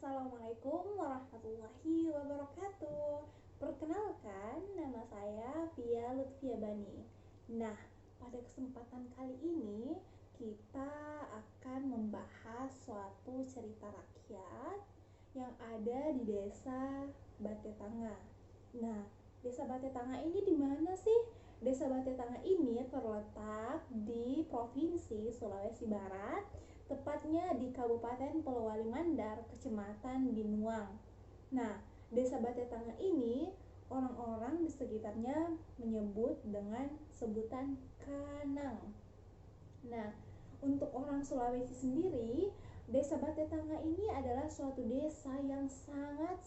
Assalamualaikum warahmatullahi wabarakatuh. Perkenalkan, nama saya Via Lutfia Bani. Nah, pada kesempatan kali ini kita akan membahas suatu cerita rakyat yang ada di desa Batetanga. Nah, desa Batetanga ini di mana sih? Desa Batetanga ini terletak di Provinsi Sulawesi Barat, tepatnya di Kabupaten Polewali Mandar, Kecamatan Binuang. Nah, desa Batetanga ini orang-orang di sekitarnya menyebut dengan sebutan Kanang. Nah, untuk orang Sulawesi sendiri, desa Batetanga ini adalah suatu desa yang sangat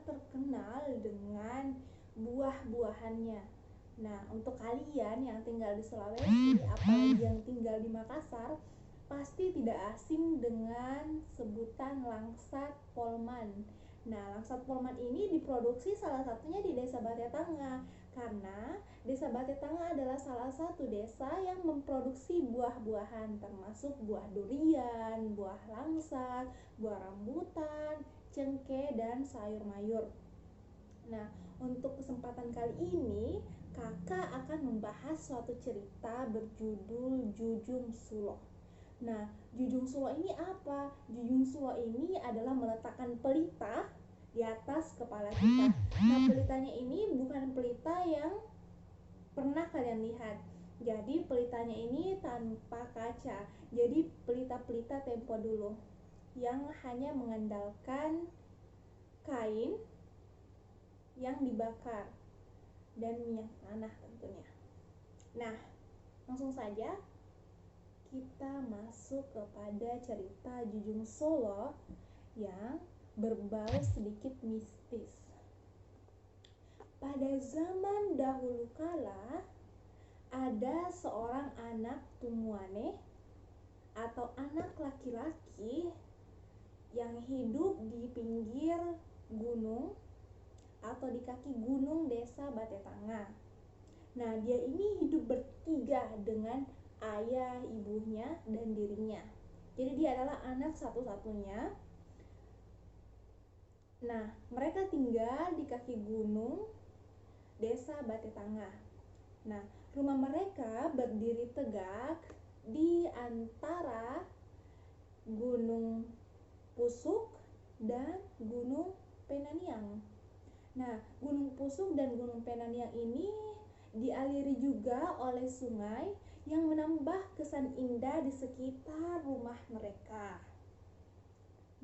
terkenal dengan buah-buahannya. Nah, untuk kalian yang tinggal di Sulawesi, apalagi yang tinggal di Makassar, pasti tidak asing dengan sebutan langsat polman. Nah, langsat polman ini diproduksi salah satunya di desa Batetanga, karena desa Batetanga adalah salah satu desa yang memproduksi buah-buahan, termasuk buah durian, buah langsat, buah rambutan, cengkeh, dan sayur mayur. Nah, untuk kesempatan kali ini, kakak akan membahas suatu cerita berjudul Jujung Sulo. Nah, Jujung Sulo ini apa? Jujung Sulo ini adalah meletakkan pelita di atas kepala kita. Nah, pelitanya ini bukan pelita yang pernah kalian lihat. Jadi, pelitanya ini tanpa kaca. Jadi, pelita-pelita tempo dulu yang hanya mengandalkan kain yang dibakar dan minyak tanah tentunya. Nah, langsung saja kita masuk kepada cerita Jujung Solo yang berbau sedikit mistis. Pada zaman dahulu kala, ada seorang anak tumuane atau anak laki-laki yang hidup di pinggir gunung atau di kaki gunung desa Batetanga. Nah, dia ini hidup bertiga dengan ayah, ibunya, dan dirinya. Jadi dia adalah anak satu-satunya. Nah, mereka tinggal di kaki gunung desa Batetanga. Nah, rumah mereka berdiri tegak di antara Gunung Pusuk dan Gunung Penaniang. Nah, Gunung Pusuk dan Gunung Penaniang ini dialiri juga oleh sungai yang menambah kesan indah di sekitar rumah mereka.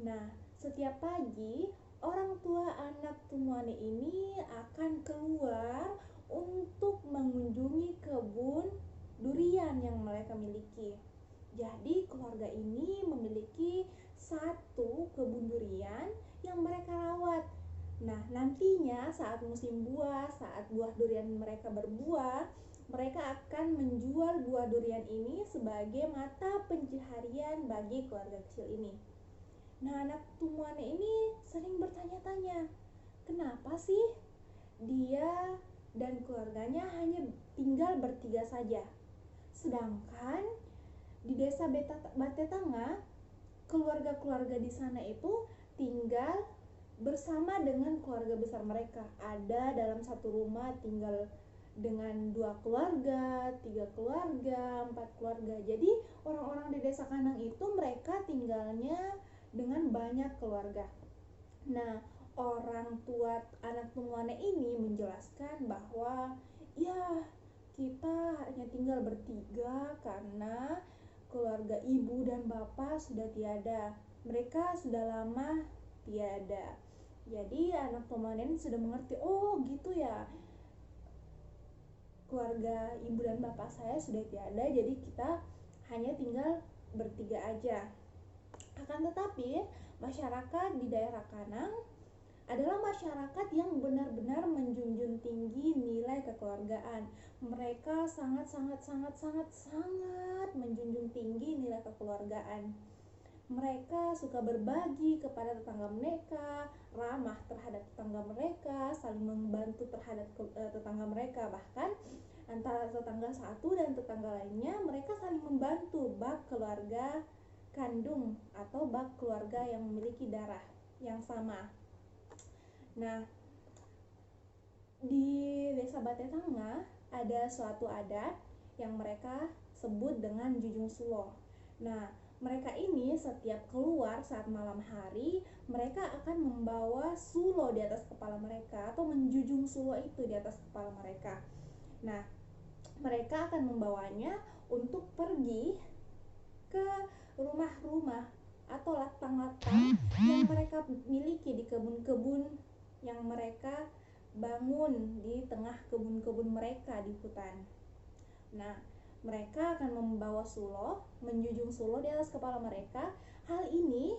Nah, setiap pagi orang tua anak tumuane ini akan keluar untuk mengunjungi kebun durian yang mereka miliki. Jadi keluarga ini memiliki satu kebun durian yang mereka rawat. Nah, nantinya saat musim buah, saat buah durian mereka berbuah, mereka akan menjual buah durian ini sebagai mata pencaharian bagi keluarga kecil ini. Nah, anak tumuane ini sering bertanya-tanya, kenapa sih dia dan keluarganya hanya tinggal bertiga saja? Sedangkan di desa Batetanga, keluarga-keluarga di sana itu tinggal bersama dengan keluarga besar mereka. Ada dalam satu rumah tinggal dengan 2 keluarga, 3 keluarga, 4 keluarga. Jadi orang-orang di desa Kanang itu mereka tinggalnya dengan banyak keluarga. Nah, orang tua anak tumuane ini menjelaskan bahwa ya, kita hanya tinggal bertiga karena keluarga ibu dan bapak sudah tiada. Mereka sudah lama tiada. Jadi anak tumuane ini sudah mengerti, oh gitu ya, keluarga ibu dan bapak saya sudah tiada, jadi kita hanya tinggal bertiga aja. Akan tetapi masyarakat di daerah Kanang adalah masyarakat yang benar-benar menjunjung tinggi nilai kekeluargaan. Mereka sangat menjunjung tinggi nilai kekeluargaan. Mereka suka berbagi kepada tetangga mereka, ramah terhadap tetangga mereka, saling membantu terhadap tetangga mereka. Bahkan antara tetangga satu dan tetangga lainnya, mereka saling membantu bak keluarga kandung atau bak keluarga yang memiliki darah. yang sama. Nah, di Desa Batetanga ada suatu adat yang mereka sebut dengan Jujung Sulo. Nah, mereka ini setiap keluar saat malam hari, mereka akan membawa sulo di atas kepala mereka atau menjunjung sulo itu di atas kepala mereka. Nah, mereka akan membawanya untuk pergi ke rumah-rumah atau latang-latang yang mereka miliki di kebun-kebun yang mereka bangun di tengah kebun-kebun mereka di hutan. Nah, mereka akan membawa sulo, menjunjung sulo di atas kepala mereka. Hal ini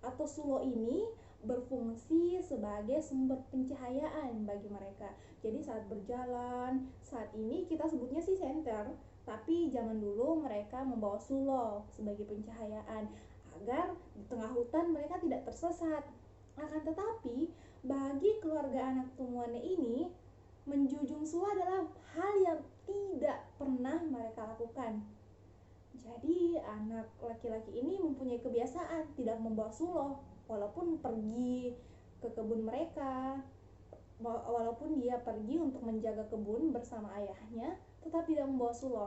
atau sulo ini berfungsi sebagai sumber pencahayaan bagi mereka. Jadi saat berjalan, saat ini kita sebutnya sih senter, tapi zaman dulu mereka membawa sulo sebagai pencahayaan agar di tengah hutan mereka tidak tersesat. Akan tetapi, bagi keluarga anak Tumuane ini, menjunjung sulo adalah hal yang tidak pernah mereka lakukan. Jadi anak laki-laki ini mempunyai kebiasaan tidak membawa sulo walaupun pergi ke kebun mereka, walaupun dia pergi untuk menjaga kebun bersama ayahnya, tetap tidak membawa sulo.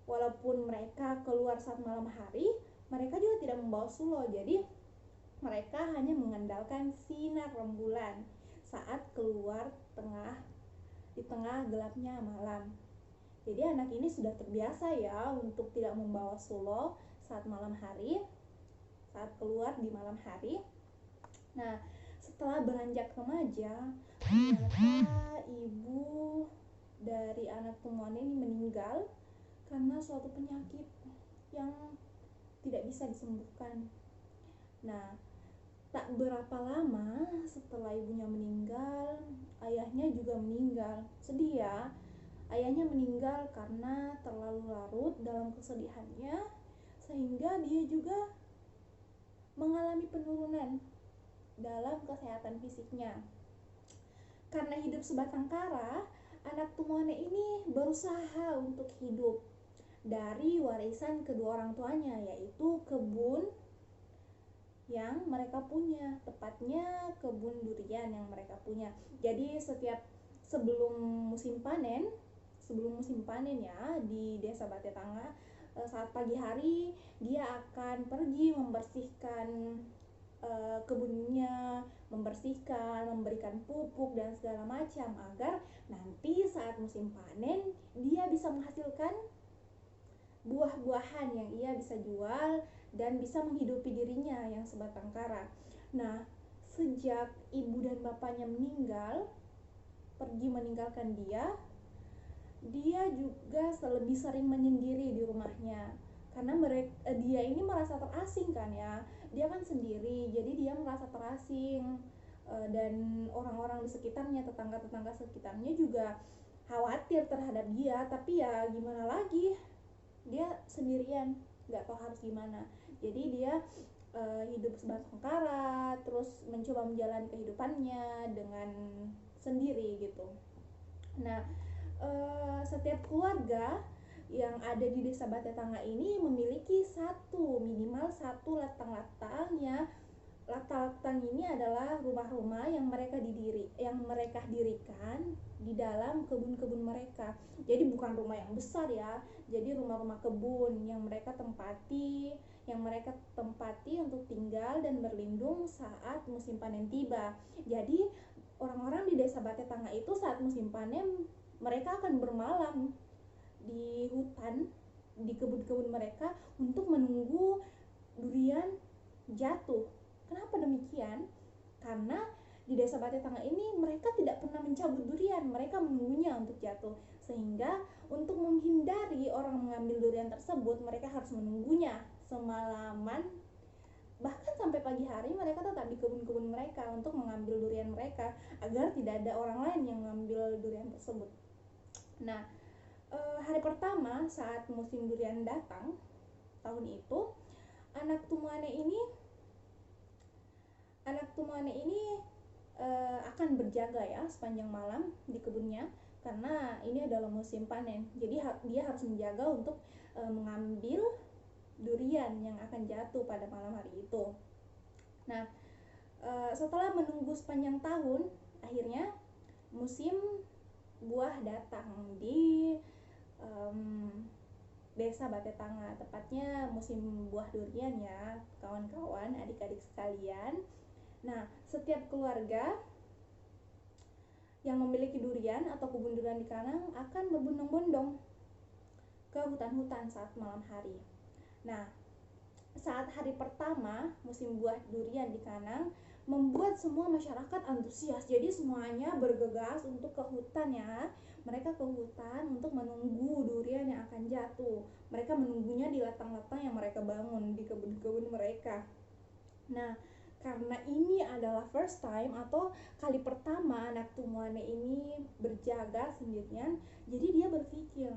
Walaupun mereka keluar saat malam hari, mereka juga tidak membawa sulo. Jadi mereka hanya mengandalkan sinar rembulan saat keluar di tengah gelapnya malam. Jadi anak ini sudah terbiasa ya untuk tidak membawa sulo saat malam hari, saat keluar di malam hari. Nah, setelah beranjak remaja, ternyata ibu dari anak Tumuane ini meninggal karena suatu penyakit yang tidak bisa disembuhkan. Nah, tak berapa lama setelah ibunya meninggal, ayahnya juga meninggal. Sedih ya, ayahnya meninggal karena terlalu larut dalam kesedihannya, sehingga dia juga mengalami penurunan dalam kesehatan fisiknya. Karena hidup sebatang kara, anak Tumuane ini berusaha untuk hidup dari warisan kedua orang tuanya, yaitu kebun yang mereka punya, tepatnya kebun durian yang mereka punya. Jadi sebelum musim panen ya di Desa Batetanga, saat pagi hari dia akan pergi membersihkan kebunnya, memberikan pupuk dan segala macam agar nanti saat musim panen dia bisa menghasilkan buah-buahan yang ia bisa jual dan bisa menghidupi dirinya yang sebatang kara. Nah, sejak ibu dan bapaknya pergi meninggalkan dia juga lebih sering menyendiri di rumahnya. Karena dia ini merasa terasing kan ya. Dia kan sendiri, jadi dia merasa terasing. Dan orang-orang di sekitarnya, tetangga-tetangga sekitarnya juga khawatir terhadap dia. Tapi ya gimana lagi, dia sendirian, nggak tahu harus gimana. Jadi dia hidup sebatang kara, terus mencoba menjalani kehidupannya dengan sendiri gitu. Nah, setiap keluarga yang ada di Desa Batetanga ini memiliki minimal satu latang-latang ya. Latang-latang ini adalah rumah-rumah yang mereka dirikan di dalam kebun-kebun mereka. Jadi bukan rumah yang besar ya. Jadi rumah-rumah kebun yang mereka tempati untuk tinggal dan berlindung saat musim panen tiba. Jadi orang-orang di Desa Batetanga itu saat musim panen mereka akan bermalam di hutan, di kebun-kebun mereka untuk menunggu durian jatuh. Kenapa demikian? Karena di Desa Batetanga ini mereka tidak pernah mencabut durian, mereka menunggunya untuk jatuh. Sehingga untuk menghindari orang mengambil durian tersebut, mereka harus menunggunya semalaman. Bahkan sampai pagi hari mereka tetap di kebun-kebun mereka untuk mengambil durian mereka agar tidak ada orang lain yang mengambil durian tersebut. Nah, hari pertama saat musim durian datang tahun itu, anak Tumuane ini akan berjaga ya sepanjang malam di kebunnya karena ini adalah musim panen. Jadi dia harus menjaga untuk mengambil durian yang akan jatuh pada malam hari itu. Nah, Setelah menunggu sepanjang tahun, akhirnya musim buah datang di um, desa Batetanga, tepatnya musim buah durian ya kawan-kawan, adik-adik sekalian. Nah, setiap keluarga yang memiliki durian atau kebun durian di Kanang akan berbondong-bondong ke hutan-hutan saat malam hari. Nah, saat hari pertama musim buah durian di Kanang membuat semua masyarakat antusias. Jadi semuanya bergegas untuk ke hutan ya. Mereka ke hutan untuk menunggu durian yang akan jatuh. Mereka menunggunya di latang-latang yang mereka bangun di kebun-kebun mereka. Nah, karena ini adalah first time atau kali pertama anak Tumuane ini berjaga sendirian, jadi dia berpikir,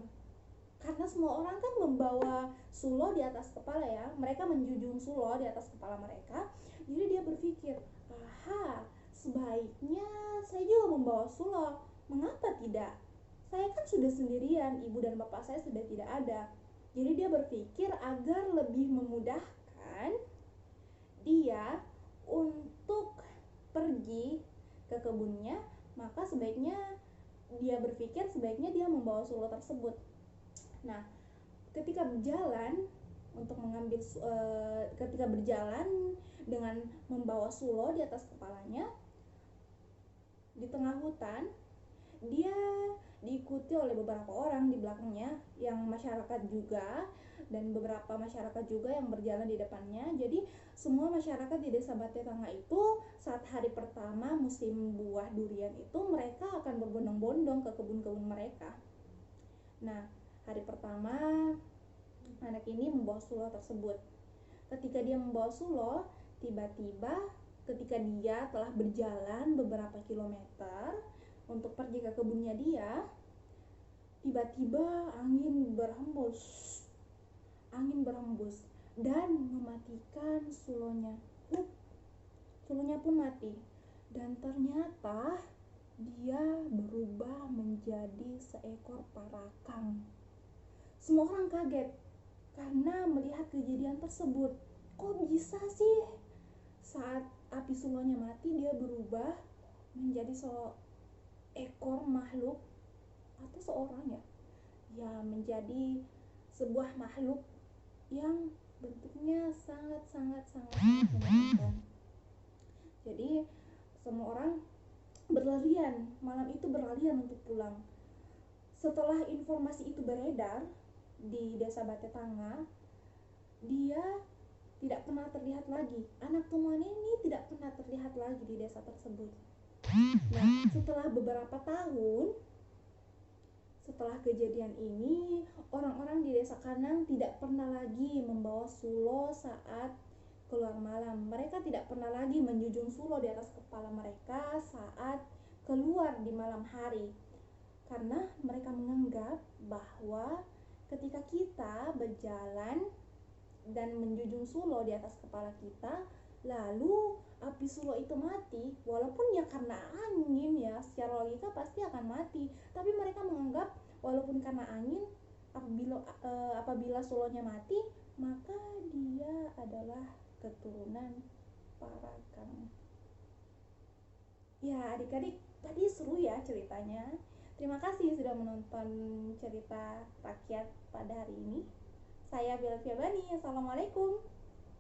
karena semua orang kan membawa sulo di atas kepala ya, mereka menjunjung sulo di atas kepala mereka, jadi dia berpikir, aha, sebaiknya saya juga membawa sulo, mengapa tidak? Saya kan sudah sendirian, ibu dan bapak saya sudah tidak ada. Jadi dia berpikir agar lebih memudahkan dia untuk pergi ke kebunnya, maka sebaiknya dia berpikir sebaiknya dia membawa sulo tersebut. Nah, ketika berjalan ketika berjalan dengan membawa sulo di atas kepalanya di tengah hutan, dia diikuti oleh beberapa orang di belakangnya yang masyarakat juga, dan beberapa masyarakat juga yang berjalan di depannya. Jadi semua masyarakat di desa Batetanga itu saat hari pertama musim buah durian itu mereka akan berbondong-bondong ke kebun-kebun mereka. Nah, hari pertama anak ini membawa sulo tersebut. Ketika dia membawa sulo, tiba-tiba ketika dia telah berjalan beberapa kilometer untuk pergi ke kebunnya dia, tiba-tiba angin berhembus dan mematikan sulonya. Sulonya pun mati, dan ternyata dia berubah menjadi seekor parakang. Semua orang kaget karena melihat kejadian tersebut. Kok bisa sih saat api sulonya mati dia berubah menjadi seekor makhluk atau seorang ya menjadi sebuah makhluk yang bentuknya sangat menakutkan. Jadi semua orang malam itu berlarian untuk pulang. Setelah informasi itu beredar di desa Batetanga, dia tidak pernah terlihat lagi. Anak Tumuane ini tidak pernah terlihat lagi di desa tersebut. Nah, setelah beberapa tahun setelah kejadian ini, orang-orang di desa Kanang tidak pernah lagi membawa sulo saat keluar malam. Mereka tidak pernah lagi menjunjung sulo di atas kepala mereka saat keluar di malam hari, karena mereka menganggap bahwa ketika kita berjalan dan menjunjung sulo di atas kepala kita, lalu api sulo itu mati, walaupun ya karena angin ya, secara logika pasti akan mati, tapi mereka menganggap walaupun karena angin, apabila sulonya mati, maka dia adalah keturunan parakang. Ya adik-adik, tadi seru ya ceritanya. Terima kasih sudah menonton cerita rakyat pada hari ini. Saya Bella Fiabani. Assalamualaikum.